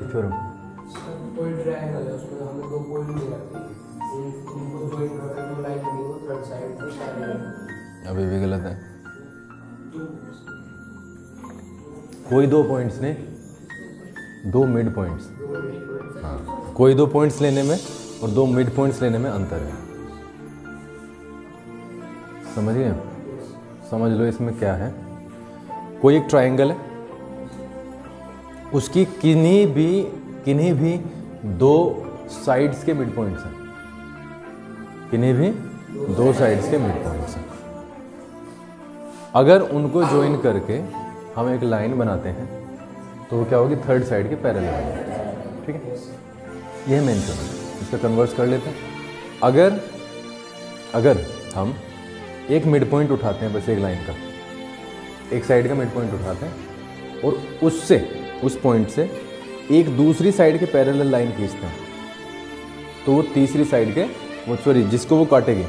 Theorem कोई triangle है उसमें हमें दो पॉइंट दे रखे हैं, इनको ज्वाइन कर रहे हैं, दो लाइन बनी वो थर्ड साइड पे पैरेलल। अभी भी गलत है। कोई दो पॉइंट्स ने दो मिड पॉइंट्स, हाँ कोई दो पॉइंट्स लेने में और दो मिड पॉइंट्स लेने में अंतर है। समझिए, समझ लो इसमें क्या है। कोई एक ट्रायंगल है, उसकी किन्हीं भी दो साइड्स के मिड पॉइंट्स हैं, किन्हीं भी दो साइड्स के मिड पॉइंट्स हैं। अगर उनको ज्वाइन करके हम एक लाइन बनाते हैं तो वो क्या होगी, थर्ड साइड के पैरेलल होगी। ठीक है, यह मेन थ्योरम। इसका कन्वर्स कर लेते हैं। अगर हम एक मिड पॉइंट उठाते हैं, बस एक लाइन का एक साइड का मिड पॉइंट उठाते हैं और उससे उस पॉइंट से एक दूसरी साइड के पैरेलल लाइन खींचते हैं, तो वो तीसरी साइड के जिसको वो काटेगी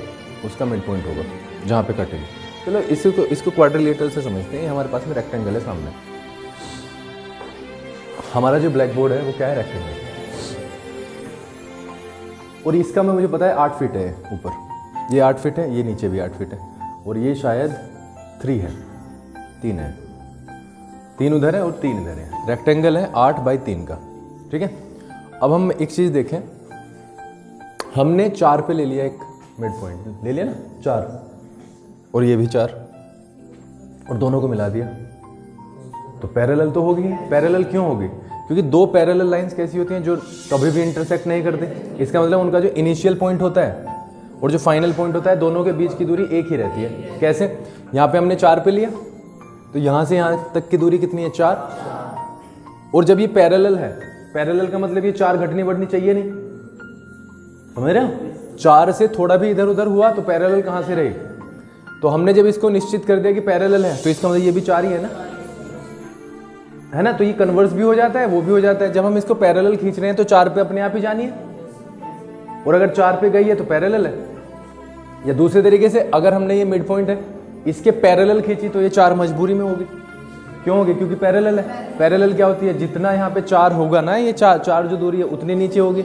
उसका मिड पॉइंट होगा जहाँ पे काटेगी। चलो इसको क्वाड्रिलेटरल से समझते हैं। हमारे पास में रेक्टेंगल है सामने, हमारा जो ब्लैक बोर्ड है वो क्या है, रेक्टेंगल। और इसका में मुझे पता है 8 फीट है ऊपर, ये 8 फीट है, ये नीचे भी 8 फीट है, और ये शायद 3 है, 3 है, 3 उधर है और 3 इधर है। रेक्टेंगल है 8 बाई 3 का। ठीक है, अब हम एक चीज़ देखें, हमने 4 पे ले लिया, एक मिड पॉइंट ले लिया ना 4, और ये भी 4, और दोनों को मिला दिया तो पैरेलल तो होगी। पैरेलल क्यों होगी, क्योंकि दो पैरेलल लाइंस कैसी होती हैं, जो कभी भी इंटरसेक्ट नहीं करते। इसका मतलब उनका जो इनिशियल पॉइंट होता है और जो फाइनल पॉइंट होता है, दोनों के बीच की दूरी एक ही रहती है। कैसे, यहाँ पे हमने 4 पे लिया तो यहाँ से यहाँ तक की दूरी कितनी है, 4। और जब ये पैरेलल है, पैरेलल का मतलब ये 4 घटनी बढ़नी चाहिए नहीं, समझ रहे हो। 4 से थोड़ा भी इधर उधर हुआ तो पैरेलल कहाँ से रही। तो हमने जब इसको निश्चित कर दिया कि पैरेलल है, तो इसका मतलब ये भी 4 ही है ना, तो ये कन्वर्स भी हो जाता है, वो भी हो जाता है। जब हम इसको पैरेलल खींच रहे हैं तो 4 पे अपने आप ही जानी है, और अगर 4 पे गई है तो पैरेलल है। या दूसरे तरीके से, अगर हमने ये मिड पॉइंट है, इसके पैरेलल खींची तो ये 4 मजबूरी में होगी। क्यों होगी, क्योंकि पैरेलल है। पैरेलल क्या होती है, जितना यहाँ पे 4 होगा ना, ये 4 जो दूरी है उतनी नीचे होगी।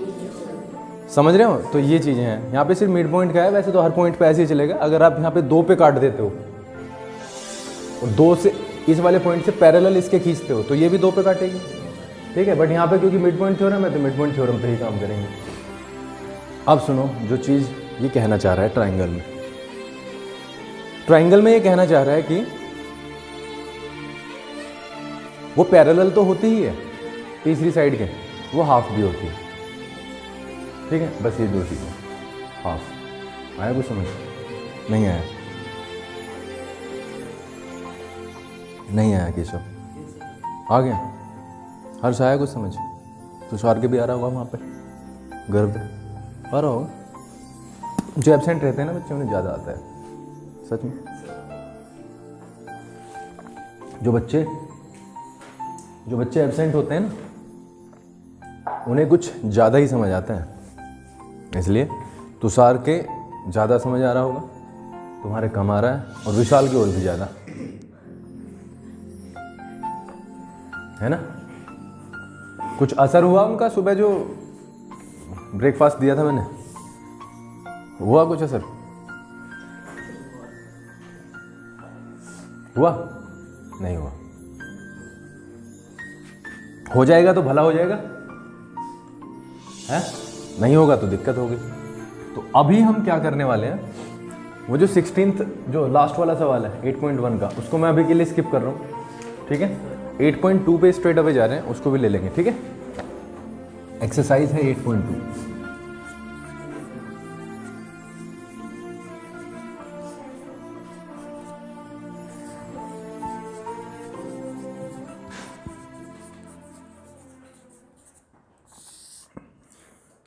समझ रहे हो, तो ये चीज़ें हैं। यहाँ पे सिर्फ मिड पॉइंट का है, वैसे तो हर पॉइंट पे ऐसे ही चलेगा। अगर आप यहाँ पे 2 पे काट देते हो और 2 से इस वाले पॉइंट से पैरेलल इसके खींचते हो तो ये भी 2 पे काटेगी। ठीक है, बट यहाँ पे क्योंकि मिड पॉइंट थ्योरम है तो मिड पॉइंट थ्योरम पे ही काम करेंगे। अब सुनो, जो चीज़ ये कहना चाह रहा है ट्राइंगल में ये कहना चाह रहा है कि वो पैरेलल तो होती ही है, तीसरी साइड के वो हाफ भी होती है। ठीक है, बस ये 2 चीज़ें। हाफ आया कुछ समझ, नहीं आया, नहीं आया केशव, आ गया हर्ष, आया कुछ समझ। तुषार के भी आ रहा होगा वहाँ पे, गर्व आ रहा होगा। जो एब्सेंट रहते हैं ना बच्चे, उन्हें ज़्यादा आता है सच में। जो बच्चे एब्सेंट होते हैं ना, उन्हें कुछ ज़्यादा ही समझ आता है। इसलिए तुषार के ज़्यादा समझ आ रहा होगा, तुम्हारे कम आ रहा है, और विशाल की ओर भी ज़्यादा है ना। कुछ असर हुआ उनका, सुबह जो ब्रेकफास्ट दिया था मैंने, हुआ कुछ असर, हुआ नहीं हुआ। हो जाएगा तो भला हो जाएगा, है नहीं होगा तो दिक्कत होगी। तो अभी हम क्या करने वाले हैं, वो जो 16th जो लास्ट वाला सवाल है 8.1 का, उसको मैं अभी के लिए स्किप कर रहा हूँ। ठीक है, 8.2 पे स्ट्रेट अवे जा रहे हैं, उसको भी ले लेंगे। ठीक है, एक्सरसाइज है 8.2।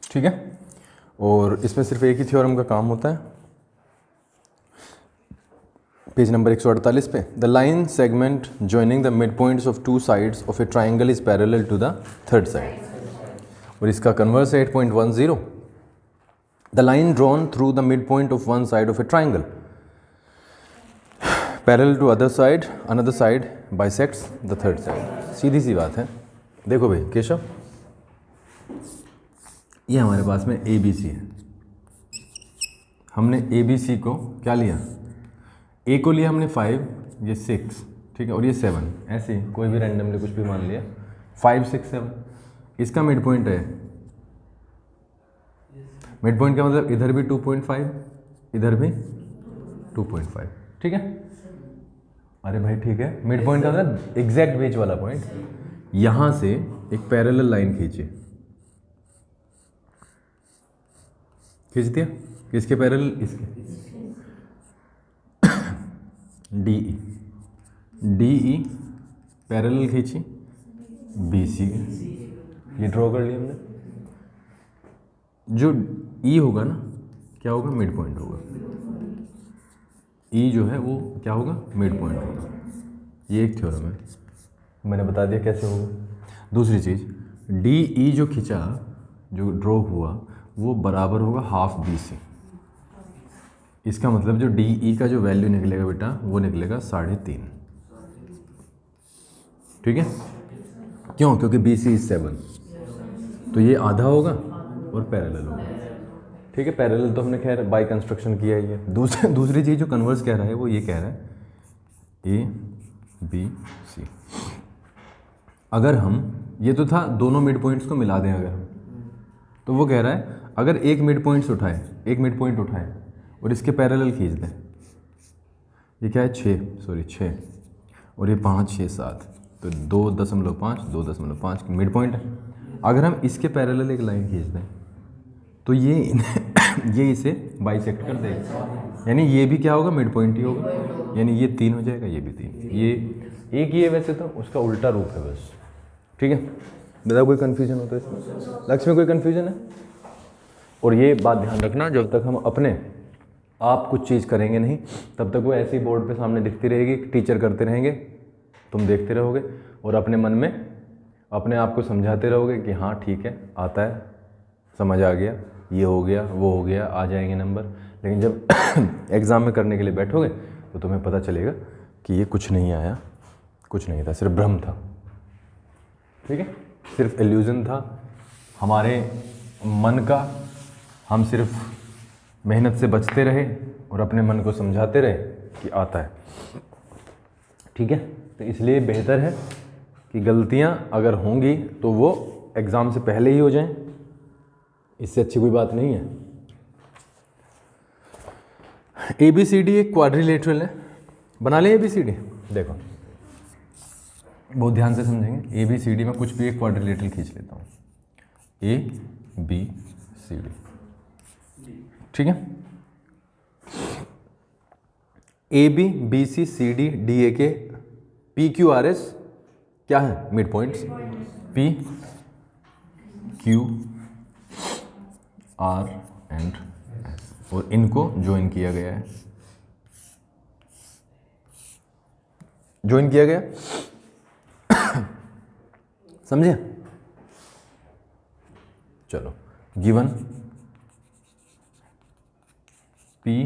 ठीक है, और इसमें सिर्फ एक ही थ्योरम का काम होता है। पेज नंबर 148 पे, the line segment joining the mid points of 2 sides of a triangle is parallel to the third side. और इसका कन्वर्स है 8.10, the line drawn through the mid point of one side of a triangle parallel to another side bisects the third side. सीधी सी बात है। देखो भाई केशव, ये हमारे पास में ए बी सी है। हमने ए बी सी को क्या लिया, ए को लिया हमने 5, ये 6, ठीक है, और ये 7, ऐसे ही कोई भी रैंडमली कुछ भी मान लिया, 5 6 7। इसका मिड पॉइंट है, मिड पॉइंट का मतलब इधर भी 2.5, इधर भी 2.5, ठीक है। अरे भाई ठीक है, मिड पॉइंट का मतलब एग्जैक्ट बीच वाला पॉइंट। यहां से एक पैरेलल लाइन खींचिए, खींच दिया, किसके पैरेलल, इसके, डी ई पैरेलल खींची बी सी, ये ड्रॉ कर लिया हमने। जो ई होगा ना, क्या होगा, मिड पॉइंट होगा। ई जो है वो क्या होगा, मिड पॉइंट होगा। ये एक थ्योरम है, मैंने बता दिया कैसे होगा। दूसरी चीज़, डी ई जो खींचा, जो ड्रॉ हुआ, वो बराबर होगा हाफ बी सी। इसका मतलब जो डी ई का जो वैल्यू निकलेगा बेटा, वो निकलेगा 3.5, ठीक है। क्यों, क्योंकि बी सी इज 7, तो ये आधा होगा और पैरेलल होगा, ठीक है। पैरेलल तो हमने खैर बाय कंस्ट्रक्शन किया ही है। दूसरी चीज़ जो कन्वर्स कह रहा है वो ये कह रहा है ए बी सी। अगर हम, ये तो था दोनों मिड पॉइंट्स को मिला दें अगर हम, तो वो कह रहा है अगर एक मिड पॉइंट उठाए और इसके पैरेलल खींच दें, ये क्या है 6 और ये 5 6 7, तो 2.5 2.5 मिड पॉइंट है। अगर हम इसके पैरेलल एक लाइन खींच दें तो ये इसे बाइसेक्ट कर देगा, यानी ये भी क्या होगा, मिड पॉइंट ही होगा, यानी ये 3 हो जाएगा, ये भी 3, ये एक ही है वैसे तो, उसका उल्टा रूप है बस, ठीक है। बताओ कोई कन्फ्यूजन हो तो इसमें, लक्ष्य में कोई कन्फ्यूजन है। और ये बात ध्यान रखना, जब तक हम अपने आप कुछ चीज़ करेंगे नहीं, तब तक वो ऐसे ही बोर्ड पे सामने दिखती रहेगी, टीचर करते रहेंगे, तुम देखते रहोगे और अपने मन में अपने आप को समझाते रहोगे कि हाँ ठीक है, आता है, समझ आ गया, ये हो गया, वो हो गया, आ जाएंगे नंबर। लेकिन जब एग्ज़ाम में करने के लिए बैठोगे तो तुम्हें पता चलेगा कि ये कुछ नहीं आया, कुछ नहीं था, सिर्फ भ्रम था, ठीक है, सिर्फ इल्यूज़न था हमारे मन का। हम सिर्फ मेहनत से बचते रहे और अपने मन को समझाते रहे कि आता है, ठीक है। तो इसलिए बेहतर है कि गलतियां अगर होंगी तो वो एग्ज़ाम से पहले ही हो जाएं, इससे अच्छी कोई बात नहीं है। ए बी सी डी एक क्वाड्रिलेटरल है, बना लें ए बी सी डी। देखो बहुत ध्यान से समझेंगे, ए बी सी डी में कुछ भी एक क्वाड्रिलेटरल खींच लेता हूँ, ए बी सी डी, ठीक है। A B B C C D D A के पी क्यू आर एस क्या है, mid points, P Q R and S, और इनको ज्वाइन किया गया है, ज्वाइन किया गया, समझे। चलो, given P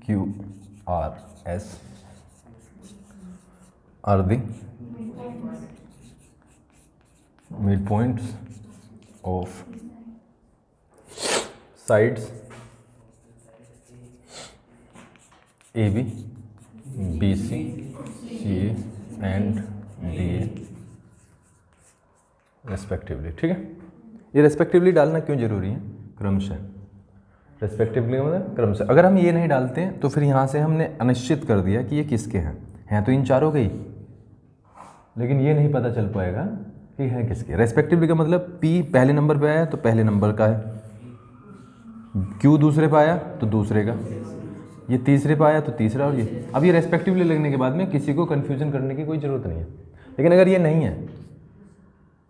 Q R S are the midpoints of sides AB, BC, CA and DA respectively, ठीक है। ये रेस्पेक्टिवली डालना क्यों जरूरी है, क्रमशः, रेस्पेक्टिवली मतलब क्रमशः। अगर हम ये नहीं डालते हैं तो फिर यहाँ से हमने अनिश्चित कर दिया कि ये किसके हैं तो इन चारों के ही, लेकिन ये नहीं पता चल पाएगा कि है किसके। रेस्पेक्टिवली का मतलब P पहले नंबर पे आया तो पहले नंबर का है, Q दूसरे पे आया तो दूसरे का, ये तीसरे पे आया तो तीसरा, और ये। अब ये रेस्पेक्टिवली लगने के बाद में किसी को कन्फ्यूजन करने की कोई ज़रूरत नहीं है। लेकिन अगर ये नहीं है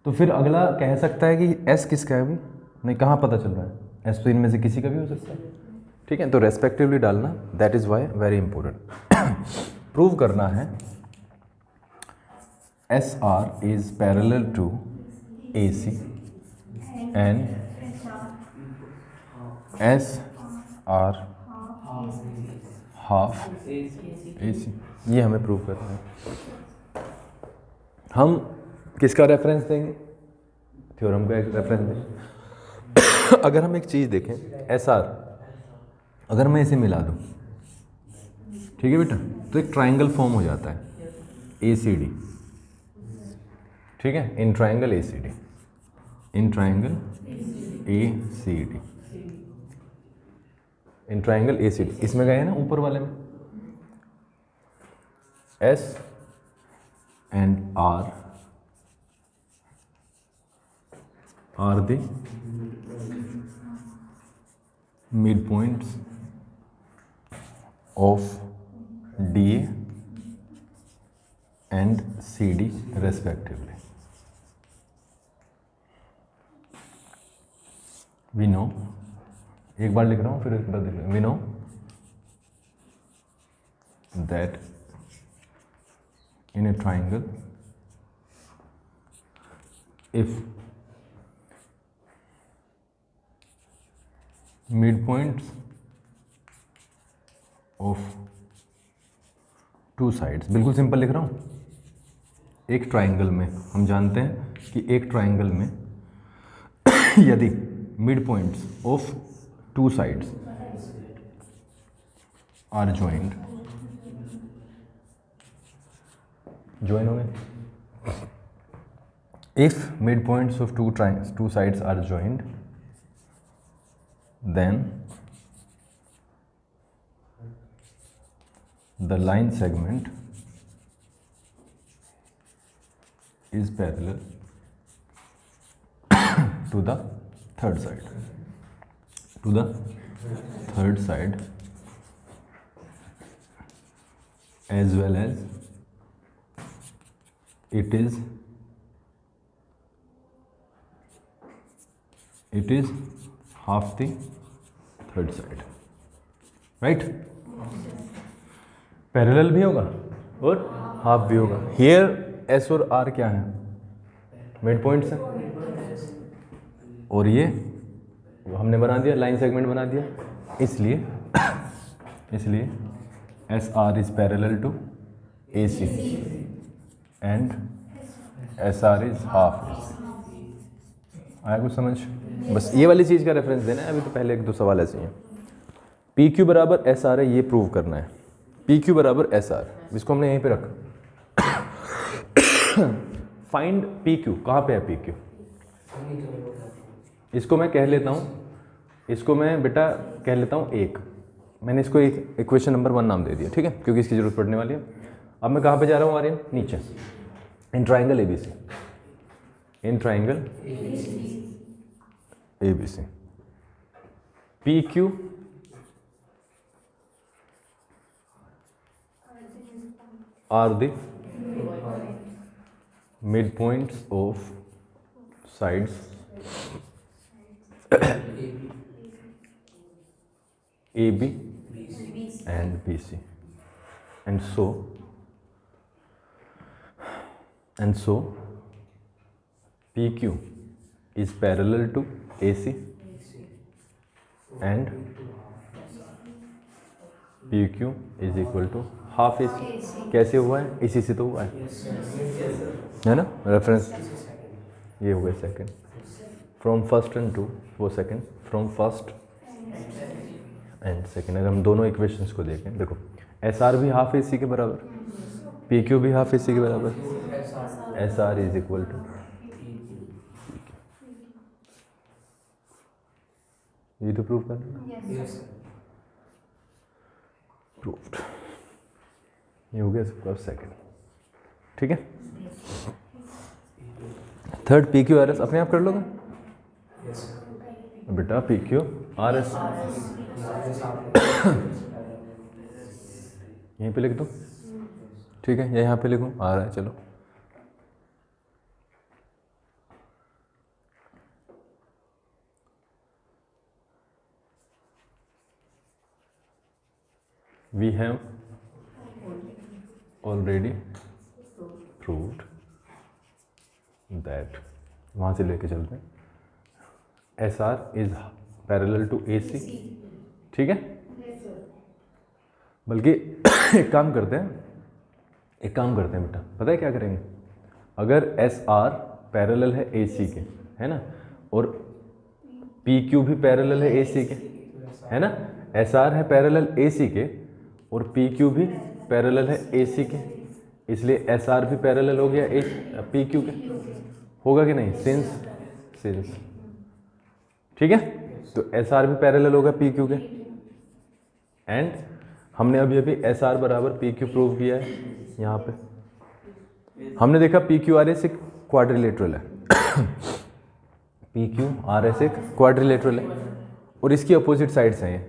तो फिर अगला कह सकता है कि S किसका है, अभी नहीं, कहाँ पता चल रहा है, S तो इनमें से किसी का भी हो सकता है, ठीक है। तो रेस्पेक्टिवली डालना, that is why very important. Prove करना है SR is parallel to AC and SR half AC, ये हमें प्रूव करना है। हम किसका रेफरेंस देंगे, थ्योरम का एक रेफरेंस देंगे। अगर हम एक चीज़ देखें एस आर, अगर मैं इसे मिला दूँ, ठीक है बेटा, तो एक ट्राइंगल फॉर्म हो जाता है ए सी डी, ठीक है, in triangle A C D, in triangle A C D, in triangle A C D. इसमें गए ना ऊपर वाले में S and R are the mid points of D A and C D respectively. We know, एक बार लिख रहा हूँ फिर एक बार लिख रहा हूँ, we know that in a triangle if midpoints of two sides, बिल्कुल सिंपल लिख रहा हूँ, एक ट्राइंगल में हम जानते हैं कि एक ट्राइंगल में यदि mid points of two sides are joined, join हो गए, if mid points of two sides are joined then the line segment is parallel to the third side, to the third side as well as it is half the third side, right? Parallel भी होगा और half भी होगा। Here S और are क्या है, mid points हैं, और ये हमने बना दिया, लाइन सेगमेंट बना दिया, इसलिए S R is parallel to A C and S R is half A C. आया कुछ समझ? बस ये वाली चीज़ का रेफरेंस देना है, अभी तो पहले एक दो सवाल ऐसे हैं। पी क्यू बराबर एस आर है, ये प्रूव करना है, पी क्यू बराबर एस आर, इसको हमने यहीं पे रखा। फाइंड पी क्यू, कहाँ पे है पी क्यू? इसको मैं कह लेता हूँ, इसको मैं बेटा कह लेता हूँ एक, मैंने इसको एक इक्वेशन नंबर 1 नाम दे दिया, ठीक है, क्योंकि इसकी जरूरत पड़ने वाली है। अब मैं कहाँ पे जा रहा हूँ आर्यन? नीचे, in triangle A B C, in triangle A B C, P Q R the mid points of sides AB and BC, and so PQ is parallel to AC and PQ is equal to half AC। कैसे हुआ है? इसी से तो हुआ है ना, reference ये हो गया second, from first and two, वो second, from first and second. अगर हम दोनों इक्वेशंस को देखें, देखो एस आर भी हाफ ए सी के बराबर, पी क्यू भी हाफ ए सी के बराबर, S R is equal to, ये तो प्रूव करना, प्रूव्ड, ये हो गया सबका सेकेंड, ठीक है। Third P Q R S अपने आप कर लोगे बेटा, पी क्यू आर एस यहीं पे लिख दो, ठीक है, या यहाँ पे लिखूँ, आ रहा है, चलो we have already proved that, वहाँ से लेके चलते हैं, S R is parallel to A C, ठीक है। बल्कि एक काम करते हैं बेटा, पता है क्या करेंगे? अगर एस आर पैरेलल है ए सी के, है ना, और पी क्यू भी पैरेलल है ए सी के, है ना, एस आर है पैरेलल ए सी के और पी क्यू भी पैरेलल है ए सी के, इसलिए एस आर भी पैरेलल हो गया ए पी क्यू के, होगा कि नहीं, सिंस ठीक है। तो एस आर भी पैरेलल होगा पी क्यू के, एंड हमने अभी अभी एस आर बराबर पी क्यू प्रूव किया है। यहाँ पे हमने देखा पी क्यू आर एस एक क्वाड्रिलेटरल है पी क्यू आर एस एक क्वाड्रिलेटरल है और इसकी अपोजिट साइड्स हैं ये,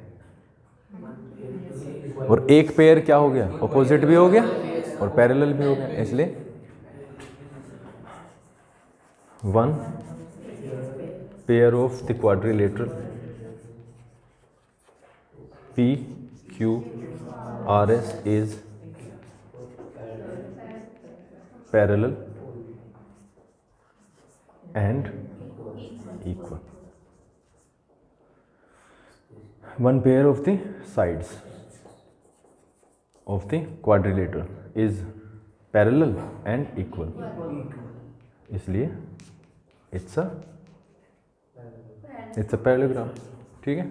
और एक पेयर क्या हो गया, अपोजिट भी हो गया और पैरेलल भी हो गया, इसलिए one pair of the quadrilateral P Q R S is parallel and equal. One pair of the sides of the quadrilateral is parallel and equal, इसलिए it's a parallelogram, ठीक है।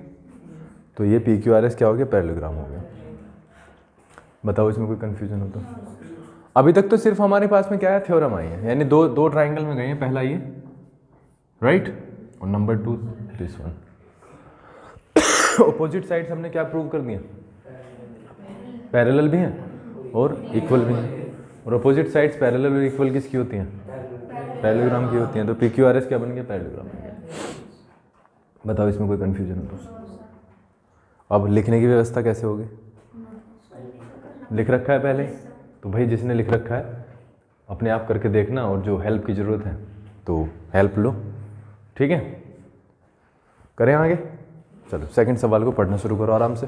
तो ये पी क्यू आर एस क्या हो गया, parallelogram हो गया। बताओ इसमें कोई कंफ्यूजन हो तो। अभी तक तो सिर्फ हमारे पास में क्या है, थ्योरम आई है, यानी दो ट्राइंगल में गए हैं, पहला ये राइट और number 2 this one. Opposite sides हमने क्या प्रूव कर दिया, पैरेलल भी हैं और इक्वल भी हैं, और अपोजिट साइड्स पैरेलल और इक्वल किसकी होती हैं, पैरेललोग्राम की होती हैं। तो पी क्यू आर एस क्या बन गया, पैरेललोग्राम बन गया। बताओ इसमें कोई कन्फ्यूजन हो तो। अब लिखने की व्यवस्था कैसे होगी, लिख रखा है पहले, तो भाई जिसने लिख रखा है अपने आप करके देखना, और जो हेल्प की ज़रूरत है तो हेल्प लो, ठीक है। करें आगे, चलो सेकंड सवाल को पढ़ना शुरू करो आराम से।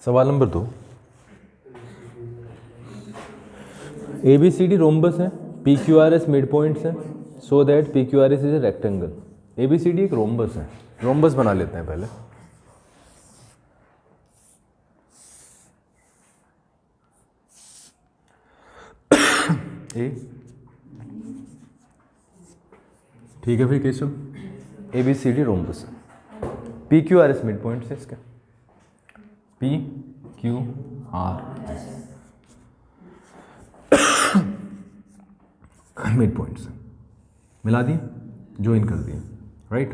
सवाल number 2, A B C D rhombus है, P Q R S mid points हैं, so that P Q R S is a rectangle. A B C D एक रोम्बस है, रोम्बस बना लेते हैं पहले। ए ठीक है फिर Keshav, A B C D rhombus है, P Q R S mid points है इसके, P Q R mid points मिला दिए, ज्वाइन कर दिए, राइट।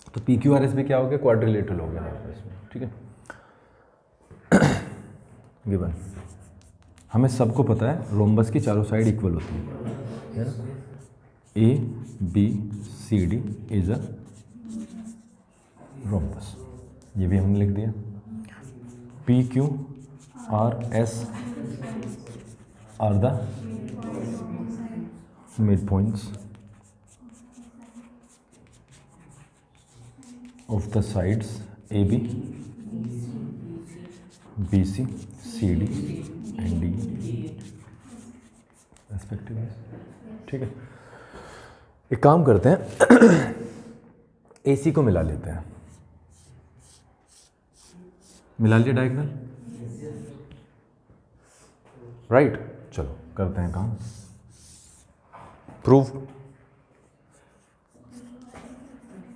तो पी क्यू आर एस भी क्या हो गया, क्वाड्रिलेटरल हो गया हमारे इसमें, ठीक है। गिवन हमें सबको पता है रोम्बस की चारों साइड इक्वल होती है ना, A B C D is a rhombus, ये भी हमने लिख दिया। P Q R S are the mid points of the sides A B B C C D and D respectively, ठीक है। एक काम करते हैं, ए सी को मिला लेते हैं, मिला लिया डायगोनल, राइट। चलो करते हैं काम, प्रूव।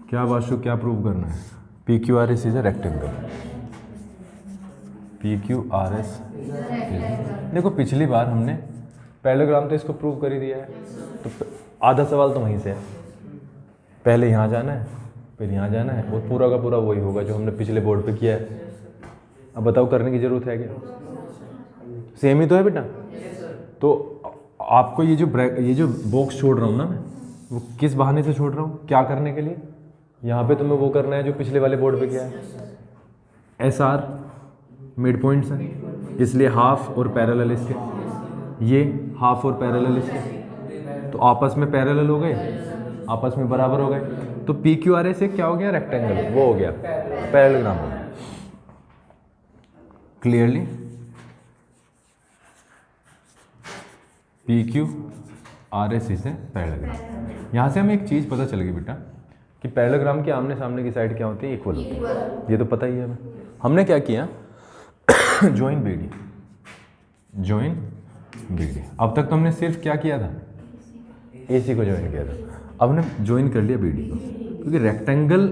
क्या वाशु, क्या प्रूव करना है, P Q R S is a rectangle, P Q R S. देखो पिछली बार हमने पैरेललोग्राम तो इसको प्रूव कर ही दिया है, तो आधा सवाल तो वहीं से है, पहले यहाँ जाना है फिर यहाँ जाना है, और पूरा का पूरा वही होगा जो हमने पिछले बोर्ड पे किया है। अब बताओ करने की ज़रूरत है क्या, सेम ही तो है बेटा। तो आपको ये जो बॉक्स छोड़ रहा हूँ ना मैं, वो किस बहाने से छोड़ रहा हूँ, क्या करने के लिए, यहाँ पे तुम्हें वो करना है जो पिछले वाले बोर्ड पे किया है, एस आर मिड पॉइंट्स हैं, इसलिए हाफ और पैरेलल इसके, ये हाफ और पैरेलल इसके, तो आपस में पैरेलल हो गए, आपस में बराबर हो गए। तो पी क्यू आर एस क्या हो गया, रेक्टेंगल, वो हो गया पैरेललोग्राम हो गया। Clearly P Q R S is a parallelogram. यहाँ से हमें एक चीज़ पता चल गई बेटा कि पैरेललोग्राम के आमने सामने की साइड क्या होती है, इक्वल होती है। ये तो पता ही है हमें। हमने क्या किया, join B D, join B D. अब तक तो हमने सिर्फ क्या किया था, ए सी को ज्वाइन किया था। अब हमने ज्वाइन कर लिया बी डी को, क्योंकि रेक्टेंगल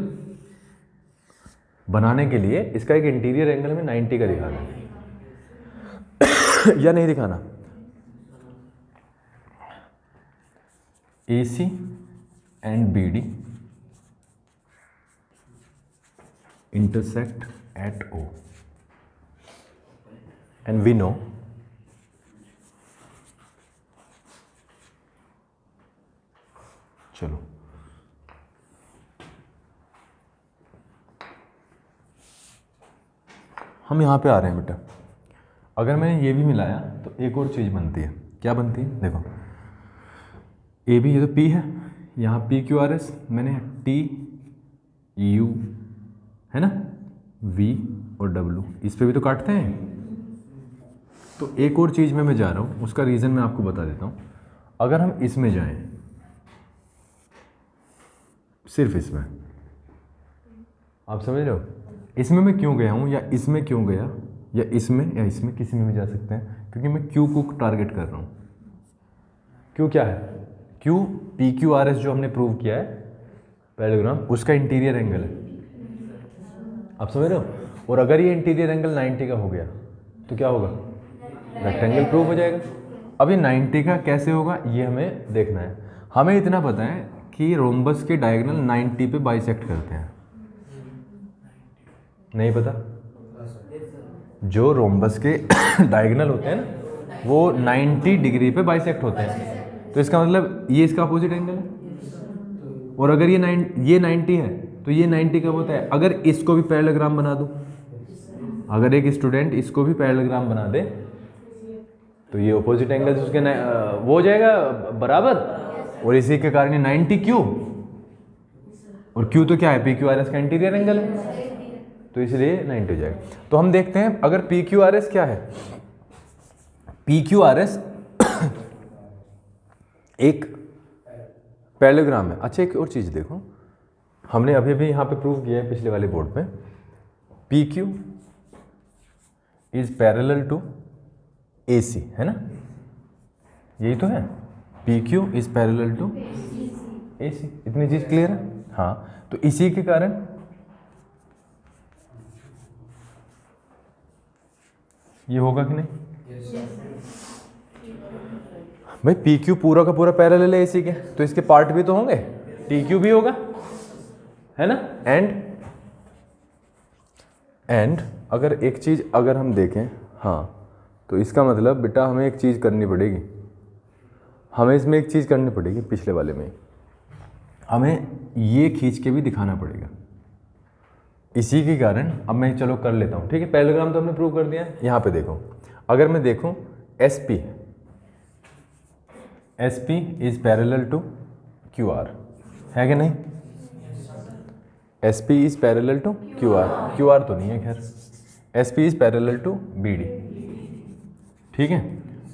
बनाने के लिए इसका एक इंटीरियर एंगल में 90 का दिखाना है या नहीं दिखाना। A C and B D intersect at O and we know चलो हम यहाँ पे आ रहे हैं बेटा। अगर मैंने ये भी मिलाया तो एक और चीज़ बनती है। क्या बनती है, देखो ए बी, ये तो P है, यहाँ पी क्यू आर एस, मैंने टी यू है ना, V और W, इस पे भी तो काटते हैं। तो एक और चीज़ में मैं जा रहा हूँ, उसका रीज़न मैं आपको बता देता हूँ। अगर हम इसमें जाएं, सिर्फ इसमें, आप समझ रहे हो, इसमें मैं क्यों गया हूँ या इसमें क्यों गया या इसमें किसी में भी जा सकते हैं, क्योंकि मैं Q को टारगेट कर रहा हूँ। Q क्या है, Q P Q R S जो हमने प्रूव किया है पैरेललोग्राम, उसका इंटीरियर एंगल है। आप समझ रहे हो। और अगर ये इंटीरियर एंगल 90 का हो गया तो क्या होगा, रेक्टेंगल प्रूव हो जाएगा। अब ये 90 का कैसे होगा ये हमें देखना है। हमें इतना पता है कि रोम्बस के डायगोनल 90 पे बाइसेक्ट करते हैं। नहीं पता, जो रोम्बस के डायगोनल होते हैं ना वो 90 डिग्री पे बाइसेक्ट होते हैं। तो इसका मतलब ये इसका अपोजिट एंगल है। और अगर ये 90 है तो ये 90 कब होता है, अगर इसको भी पैरेललोग्राम बना दूं, अगर एक स्टूडेंट इसको भी पैरेललोग्राम बना दे तो ये अपोजिट एंगल उसके वो हो जाएगा बराबर, और इसी के कारण 90 क्यू, और क्यू तो क्या है, पी क्यू आर एस का इंटीरियर एंगल है, तो इसलिए 90 हो जाएगा। तो हम देखते हैं अगर पी क्यू आर एस क्या है, पी क्यू आर एस एक पैरेललोग्राम है। अच्छा एक और चीज़ देखो, हमने अभी भी यहाँ पे प्रूव किया है पिछले वाले बोर्ड पे, P Q is parallel to A C, है ना, यही तो है, P Q is parallel to A C. इतनी चीज़ क्लियर है। हाँ, तो इसी के कारण ये होगा कि नहीं भाई, पी क्यू पूरा का पूरा पैरेलल है ए सी के, तो इसके पार्ट भी तो होंगे, टी क्यू भी होगा, है ना। एंड अगर एक चीज़ अगर हम देखें, हाँ, तो इसका मतलब बेटा हमें एक चीज़ करनी पड़ेगी, हमें इसमें एक चीज़ करनी पड़ेगी, पिछले वाले में हमें ये खींच के भी दिखाना पड़ेगा। इसी के कारण अब मैं चलो कर लेता हूँ, ठीक है। पैरेललोग्राम तो हमने प्रूव कर दिया है। यहाँ पे देखो, अगर मैं देखूँ S P is parallel to Q R, है कि नहीं, S P is parallel to Q R तो नहीं है खैर, S P is parallel to B D, ठीक है।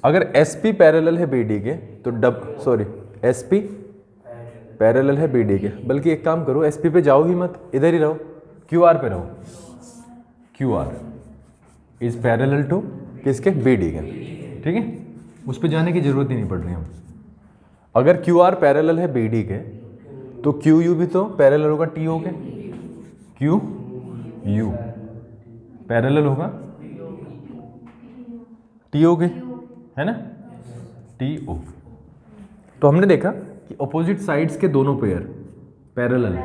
अगर एस पी पैरेलल है बी डी के तो एस पी पैरेलल है बी डी के, बल्कि एक काम करो, एस पी पे जाओ ही मत, इधर ही रहो, क्यू आर पे रहो। Q R is parallel to किसके, बी डी के, ठीक है, उस पर जाने की जरूरत ही नहीं पड़ रही हम। अगर क्यू आर पैरेलल है बी डी के तो क्यू यू भी तो पैरेलल होगा टी ओ के, क्यू यू पैरेलल होगा टी ओ के, है ना, टी ओ। तो हमने देखा कि ऑपोजिट साइड्स के दोनों पेयर पैरेलल है,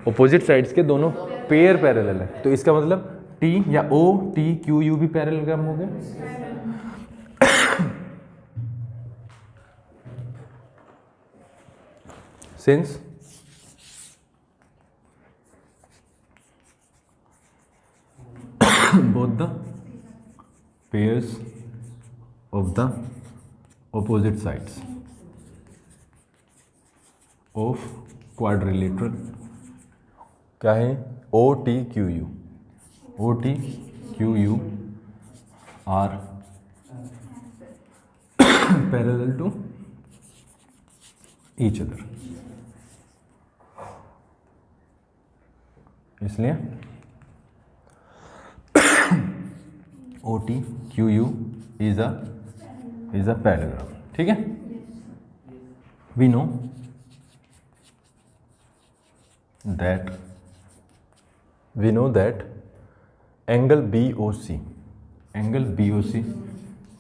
ऑपोजिट साइड्स के दोनों पेयर पैरेलल है, तो इसका मतलब टी या ओ टी क्यू यू भी पैरेललोग्राम हो गए। Since both the pairs of the opposite sides of quadrilateral क्या है, O T Q U are parallel to each other, इसलिए OTQU इज अ पैरेललोग्राम। ठीक है, we know that angle BOC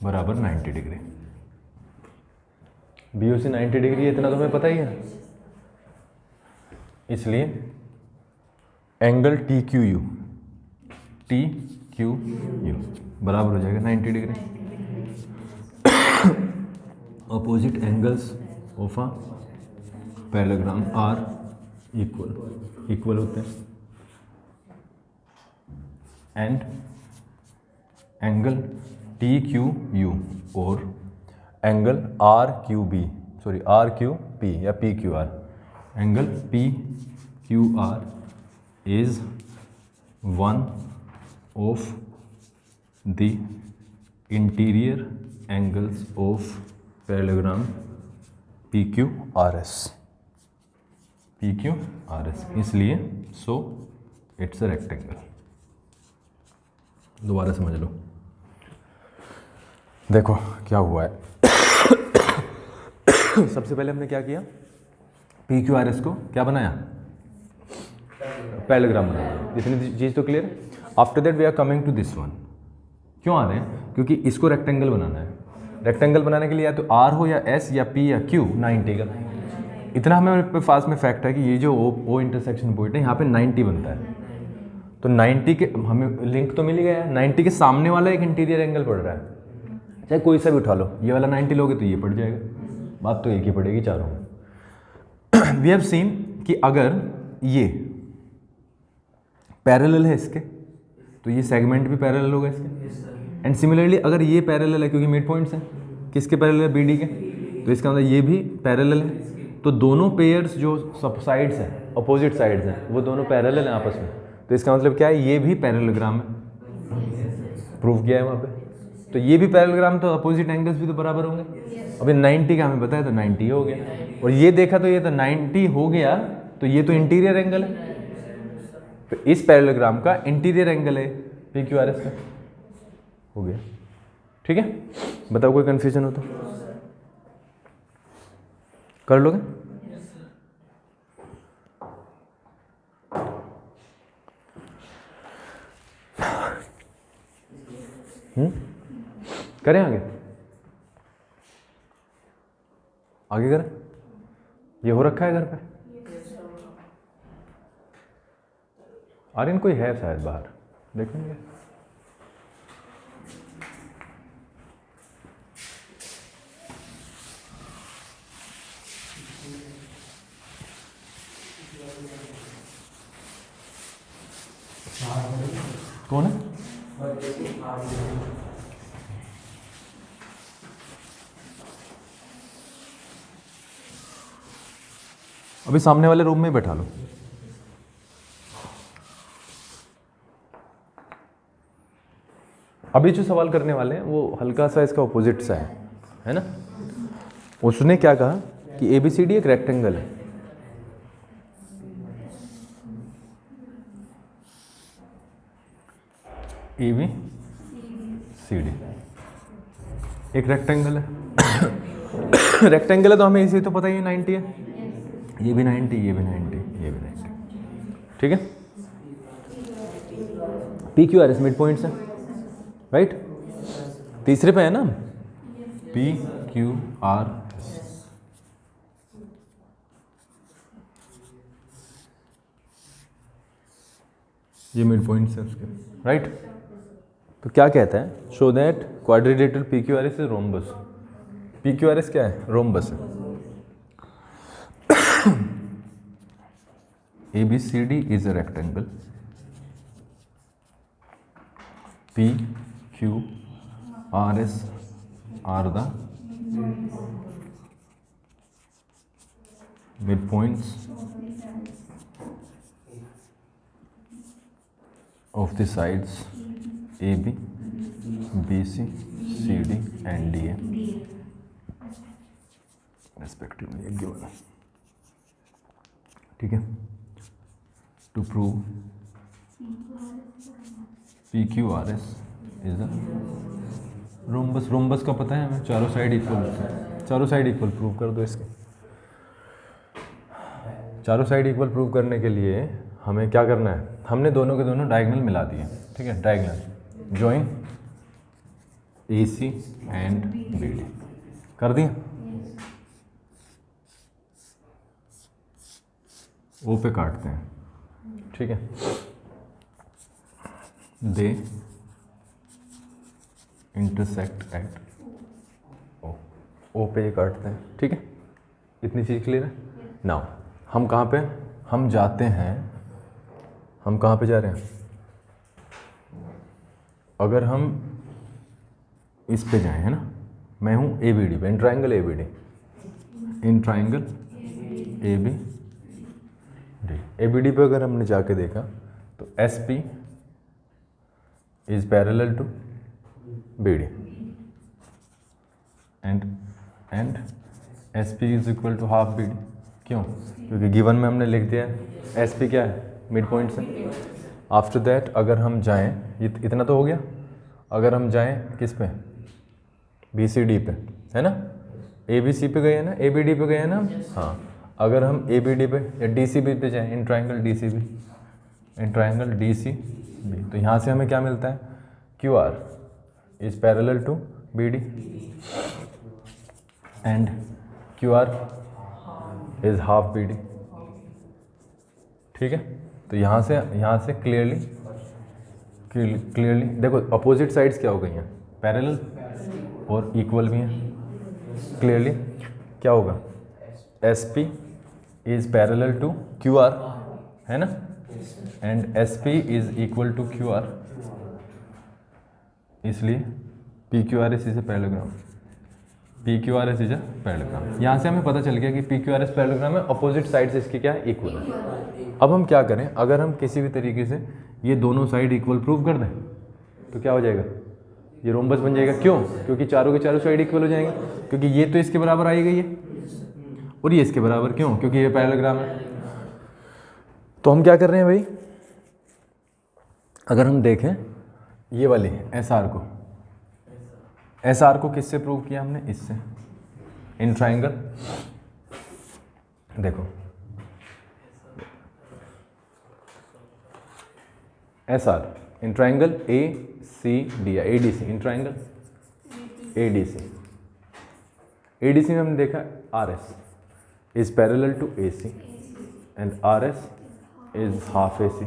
बराबर 90 degree. BOC 90 degree, इतना तुम्हें पता ही है, इसलिए एंगल TQU बराबर हो जाएगा 90 degree. Opposite angles of a parallelogram are equal होते हैं, एंड एंगल TQU और एंगल RQP या PQR, angle PQR is one of the interior angles of parallelogram PQRS, इसलिए सो इट्स अ रेक्टेंगल। दोबारा समझ लो, देखो क्या हुआ है। सबसे पहले हमने क्या किया, PQRS को क्या बनाया, पैरेललोग्राम बनाया। इतनी चीज़ तो क्लियर है। After that we are coming to this one. क्यों आ रहे हैं, क्योंकि इसको रेक्टेंगल बनाना है। रेक्टेंगल बनाने के लिए या तो R हो या S या P या Q 90 का। इतना हमें पास में फैक्ट है कि ये जो O इंटरसेक्शन पॉइंट है यहाँ पे 90 बनता है। तो 90 के हमें लिंक तो मिल ही गया है, 90 के सामने वाला एक इंटीरियर एंगल पड़ रहा है, चाहे कोई सा भी उठा लो। ये वाला 90 लोगे तो ये पड़ जाएगा, बात तो एक ही पड़ेगी चारों में। वी हैव सीन कि अगर ये पैरेलल है इसके, तो ये सेगमेंट भी पैरेलल होगा इसके। एंड सिमिलरली अगर ये पैरेलल है, क्योंकि मिड पॉइंट्स हैं, किसके पैरेलल है, BD के, तो इसका मतलब ये भी पैरेलल है। तो दोनों पेयर्स जो सब साइड्स हैं, अपोजिट साइड्स हैं, वो दोनों पैरेलल हैं आपस में। तो इसका मतलब क्या है, ये भी पैरेललोग्राम है, प्रूव किया है वहाँ पे। तो ये भी पैरेललोग्राम, तो अपोजिट एंगल्स भी तो बराबर होंगे। अभी 90 का हमें पता है, तो 90 हो गया। और ये देखा तो ये तो 90 हो गया, तो ये तो इंटीरियर एंगल है। तो इस पैरेललोग्राम का इंटीरियर एंगल है PQRS का, हो गया। ठीक है, बताओ कोई कंफ्यूजन हो तो कर लोगे। करें आगे करें। ये हो रखा है घर पे, आर्यन कोई है शायद बाहर, देखेंगे। कौन है? अभी सामने वाले रूम में बैठा लो। अभी जो सवाल करने वाले हैं वो हल्का सा इसका ऑपोजिट सा है ना। उसने क्या कहा कि ABCD एक रेक्टेंगल है। ABCD एक रेक्टेंगल है। रेक्टेंगल है तो हमें इसे तो पता ही 90 है, ये भी 90, ये भी 90, ये भी 90। ठीक है, PQRS मिड पॉइंट्स है, राइट। तीसरे पे है ना PQRS। ये मिड पॉइंट्स है उसके, राइट। तो क्या कहता है, show that quadrilateral PQRS is rhombus. PQRS क्या है, रोम्बस है। ABCD is a rectangle. PQRS are the midpoints of the sides AB, BC, CD and DA. Respectively एक गिवन, ठीक है। To prove PQRS is the rhombus. Rhombus का पता है हमें, चारों साइड इक्वल होते हैं। चारों साइड इक्वल प्रूव कर दो इसके। चारों साइड इक्वल प्रूव करने के लिए हमें क्या करना है, हमने दोनों के दोनों डायगोनल मिला दिए, ठीक है। Diagonal join AC and BD कर दिया। O पे काटते हैं, ठीक है। दे इंटरसेक्ट एट O पे काटते हैं, ठीक है। इतनी चीज़ क्लियर है। नाउ हम कहाँ पे, हम जाते हैं, हम कहाँ पे जा रहे हैं, अगर हम इस पे जाएं, है ना, मैं हूँ ABD पे, in triangle ABD, in triangle ABD पे अगर हमने जाके देखा तो SP is parallel to BD and SP is equal to half BD। क्यों? क्योंकि गिवन में हमने लिख दिया है SP क्या है, मिड पॉइंट से। आफ्टर दैट अगर हम जाएं, इतना तो हो गया, अगर हम जाएं किस पे, BCD पे, है ना, ABC पे गए हैं ना, ABD पे गए हैं ना, हाँ। अगर हम ABD पे या DCB पे जाएं, in triangle DCB, in triangle DCB, तो यहाँ से हमें क्या मिलता है, QR is parallel to BD and QR is half BD, ठीक है। तो यहाँ से क्लियरली देखो अपोजिट साइड्स क्या हो गई हैं, पैरेलल और इक्वल भी हैं। क्लियरली क्या होगा, SP is parallel to QR, है ना, and SP is equal to QR, इसलिए PQRS is a parallelogram. PQRS is a parallelogram. यहाँ से हमें पता चल गया कि PQRS पैरेललोग्राम में अपोजिट साइड्स इसकी क्या है, इक्वल है। अब हम क्या करें, अगर हम किसी भी तरीके से ये दोनों साइड इक्वल प्रूव कर दें तो क्या हो जाएगा, ये रोम्बस बन जाएगा। क्यों? क्योंकि चारों के चारों साइड इक्वल हो जाएंगे, क्योंकि ये तो इसके बराबर आई गई है और ये इसके बराबर। क्यों? क्योंकि ये पैरेललोग्राम है। तो हम क्या कर रहे हैं भाई, अगर हम देखें ये वाली SR को किससे प्रूव किया हमने, इससे, इन ट्राइंगल। देखो SR इन ट्राइंगल ACD या ADC, इन ट्राइंगल ADC में हमने देखा RS is parallel to AC and RS is half AC,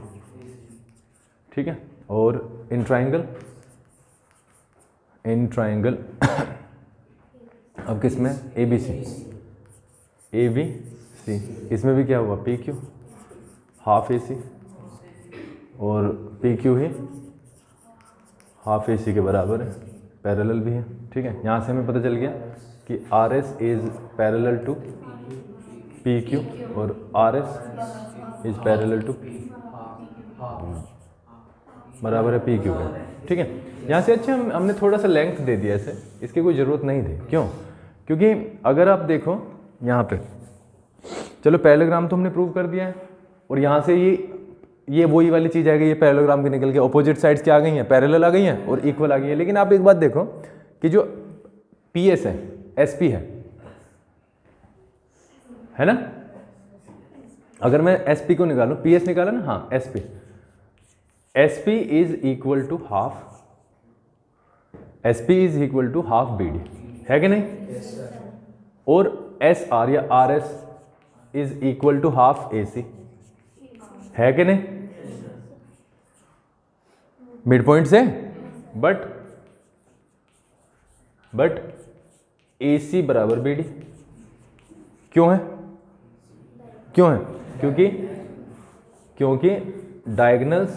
ठीक है। और इन ट्राइंगल अब किस में, ABC, इसमें भी क्या हुआ, PQ हाफ AC और PQ ही हाफ AC के बराबर है, पैरेलल भी है, ठीक है। यहाँ से हमें पता चल गया कि RS is parallel to PQ और RS इज पैरेलल टू बराबर है PQ का, ठीक है। यहाँ से अच्छा हमने थोड़ा सा लेंथ दे दिया इसे, इसकी कोई ज़रूरत नहीं थी। क्यों? क्योंकि अगर आप देखो यहाँ पे, चलो पैरेललोग्राम तो हमने प्रूव कर दिया है, और यहाँ से ये वही वाली चीज़ आएगी, ये पैरेललोग्राम के निकल के अपोजिट साइड्स क्या आ गई हैं, पैरेलल आ गई हैं और इक्वल आ गई है। लेकिन आप एक बात देखो कि जो PS है, SP है ना, अगर मैं SP को निकालूं, PS निकाला ना, हाँ SP is equal to half, SP is equal to half BD, है कि नहीं? और SR या RS is equal to half AC, है कि नहीं? मिड पॉइंट से, बट AC बराबर BD। क्यों है? क्योंकि diagonals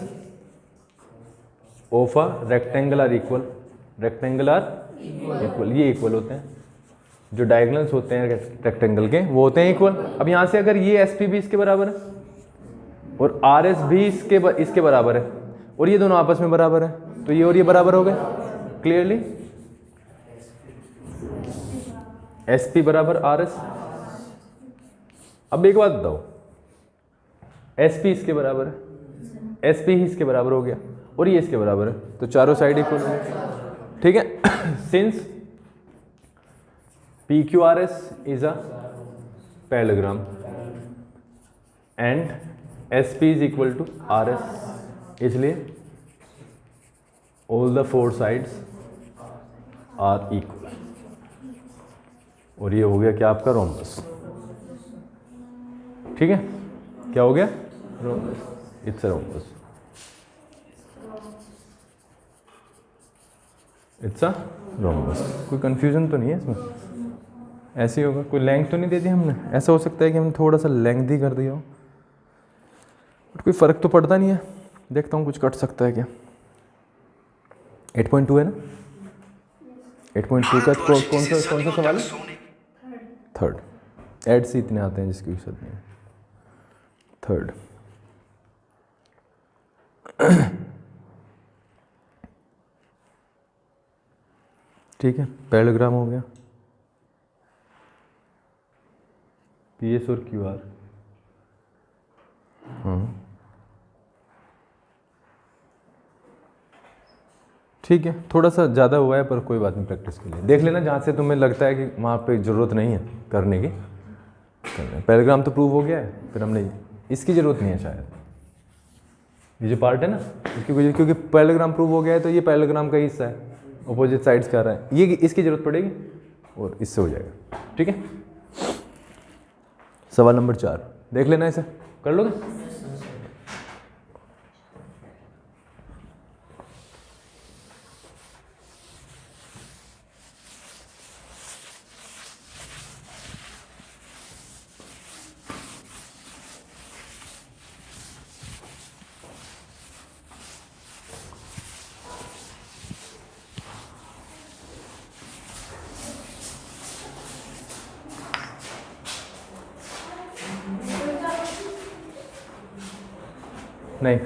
of a rectangle are equal, ये इक्वल होते हैं। जो डायगोनल्स होते हैं रेक्टेंगल के वो होते हैं इक्वल। अब यहाँ से अगर ये SP भी इसके बराबर है और RS भी इसके बराबर है और ये दोनों आपस में बराबर है, तो ये और ये बराबर हो गए। क्लियरली SP बराबर RS अब एक बात बताओ, एस पी इसके बराबर है, एस पी ही इसके बराबर हो गया और ये इसके बराबर है, तो चारों साइड इक्वल हो गए, ठीक है। Since P Q R S is a parallelogram and S P is equal to R S, इसलिए all the four sides are equal, और ये हो गया क्या आपका रोम्बस, ठीक है। क्या हो गया? Rhombus, it's a rhombus, it's a rhombus. कोई कंफ्यूजन तो नहीं है इसमें? ऐसे ही होगा, कोई लेंथ तो नहीं दे दी हमने? ऐसा हो सकता है कि हमने थोड़ा सा लेंथ ही कर दिया हो, बट कोई फ़र्क तो पड़ता नहीं है। देखता हूँ कुछ कट सकता है क्या। 8.2 है ना? 8.2 का कौन सा सवाल है? थर्ड। ऐड से इतने आते हैं जिसकी जरूरत नहीं है। थर्ड। ठीक है, पैरेललोग्राम हो गया, पी एस और क्यू आर। ठीक है, थोड़ा सा ज़्यादा हुआ है पर कोई बात नहीं, प्रैक्टिस के लिए देख लेना जहाँ से तुम्हें लगता है कि वहाँ पे ज़रूरत नहीं है करने की। पैरेललोग्राम तो प्रूव हो गया है, फिर हमने इसकी ज़रूरत नहीं है शायद, ये जो पार्ट है ना इसकी वजह, क्योंकि पैरेललोग्राम प्रूव हो गया है तो ये पैरेललोग्राम का हिस्सा है, अपोजिट साइड्स का रहा है, ये इसकी ज़रूरत पड़ेगी और इससे हो जाएगा, ठीक है। सवाल नंबर 4 देख लेना, इसे कर लोगे? नहीं,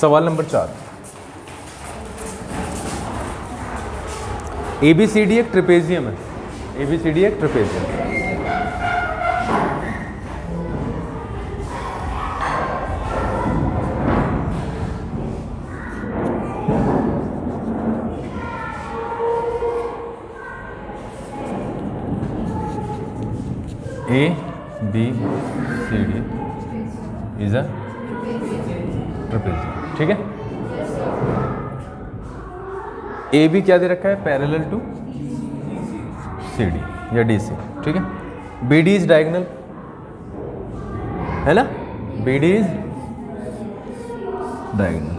सवाल नंबर 4, ABCD एक ट्रेपेजियम है, ABCD एक trapezium. ABCD is a trapezium, ठीक है। AB क्या दे रखा है? पैरेलल टू CD या DC, ठीक है। BD इज डायगोनल, है ना? BD इज डायगोनल,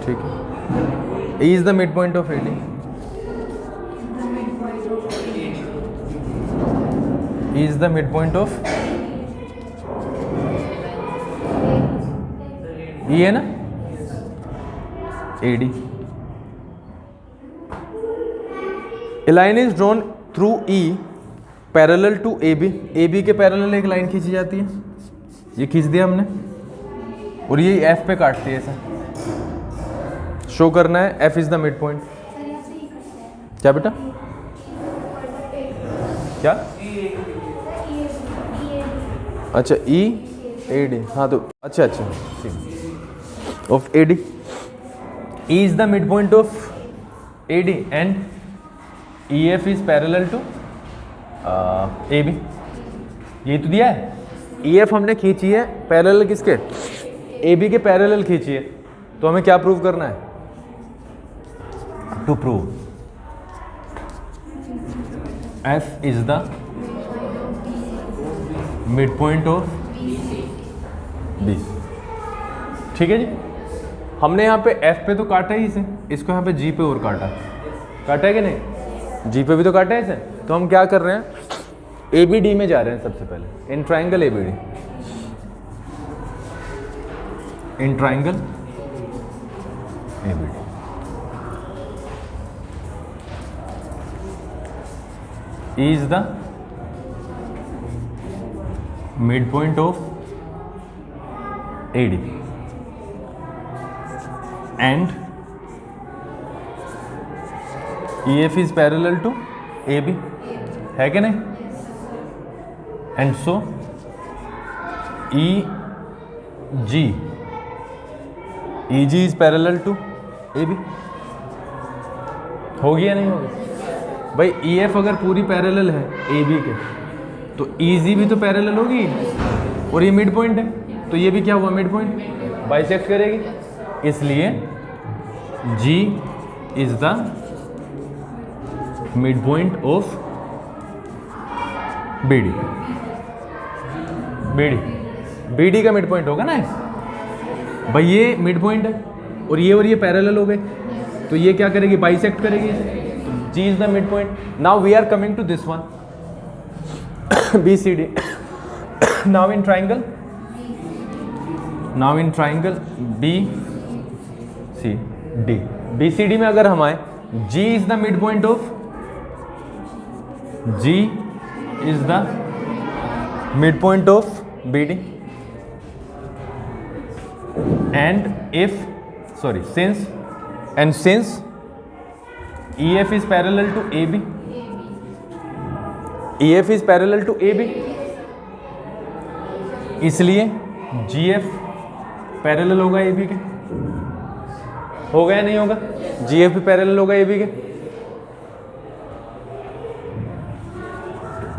ठीक है। E is the mid point of AD, E is the midpoint of E है ना, AD। A line is drawn through E parallel to AB, AB के parallel एक line खींची जाती है, ये खींच दिया हमने, और ये F पे काटती है, ऐसा शो करना है F is the midpoint। क्या बेटा? क्या? अच्छा, EAD, हाँ तो अच्छा ठीक, of AD। E is the midpoint of AD and EF is parallel to AB, ये तो दिया है। EF हमने खींची है पैरेलल किसके? AB के पैरेलल खींची है, तो हमें क्या प्रूव करना है? To prove F is the mid point of B, ठीक है जी। हमने यहाँ पे F पे तो काटा ही इसे, इसको यहाँ पे G पे और काटा है कि नहीं? G पे भी तो काटा है इसे, तो हम क्या कर रहे हैं? ABD में जा रहे हैं सबसे पहले, in triangle ABD, in triangle ABD। E is the midpoint of AD and E F is parallel to A B, है कि नहीं? And so E G is parallel to A B. होगी या नहीं होगी भाई? ई एफ अगर पूरी पैरेलल है ए बी के तो ई जी भी तो पैरेलल होगी, और ये मिड पॉइंट है तो ये भी क्या हुआ? मिड पॉइंट, बाइसेक्ट करेगी। इसलिए G is the mid point of B D. B D का मिड पॉइंट होगा ना भाई, ये मिड पॉइंट है और ये पैरेलल हो गए तो ये क्या करेगी? बाइसेक्ट करेगी। तो G is the mid point. Now we are coming to this one B C D. Now in triangle B C D, B C D में अगर हम आए, G is the mid point of B D, and since EF is parallel to AB, इसलिए GF parallel होगा AB के। होगा या नहीं होगा? GF भी पैरेलल होगा AB के।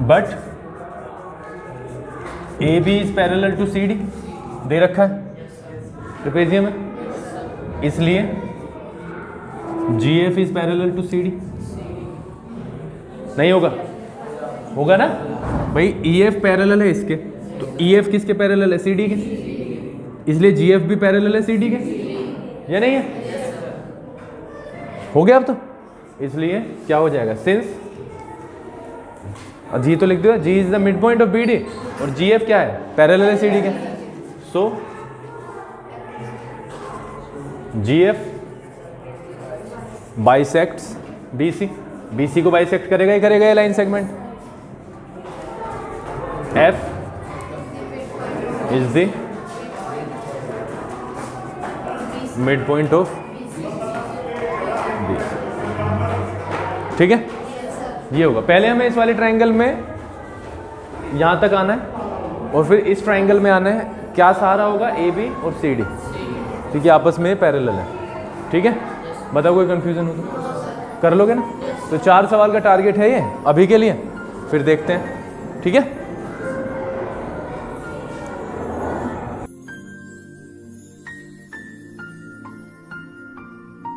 But AB is parallel to CD दे रखा है ट्रेपेजियम में, इसलिए GF is parallel to CD। नहीं होगा? होगा ना भाई, EF पैरेलल है इसके तो EF किसके पैरेलल है? CD के, इसलिए GF भी पैरेलल है CD के, या नहीं है? हो गया अब तो। इसलिए क्या हो जाएगा? सिंस, और जी तो लिख दो, G is the mid point of BD और GF क्या है? पैरेलल है CD के। सो GF बाइसेक्ट्स BC, BC को बाइसेक्ट करेगा ही करेगा ये line segment. F is the mid point of BC। ठीक है, ये होगा। पहले हमें इस वाले ट्रायंगल में यहाँ तक आना है और फिर इस ट्रायंगल में आना है। क्या सहारा होगा? AB और CD, ठीक है, आपस में पैरेलल है। ठीक है, बताओ कोई कंफ्यूजन हो तो कर लोगे ना? तो 4 सवाल का टारगेट है ये अभी के लिए, फिर देखते हैं। ठीक है।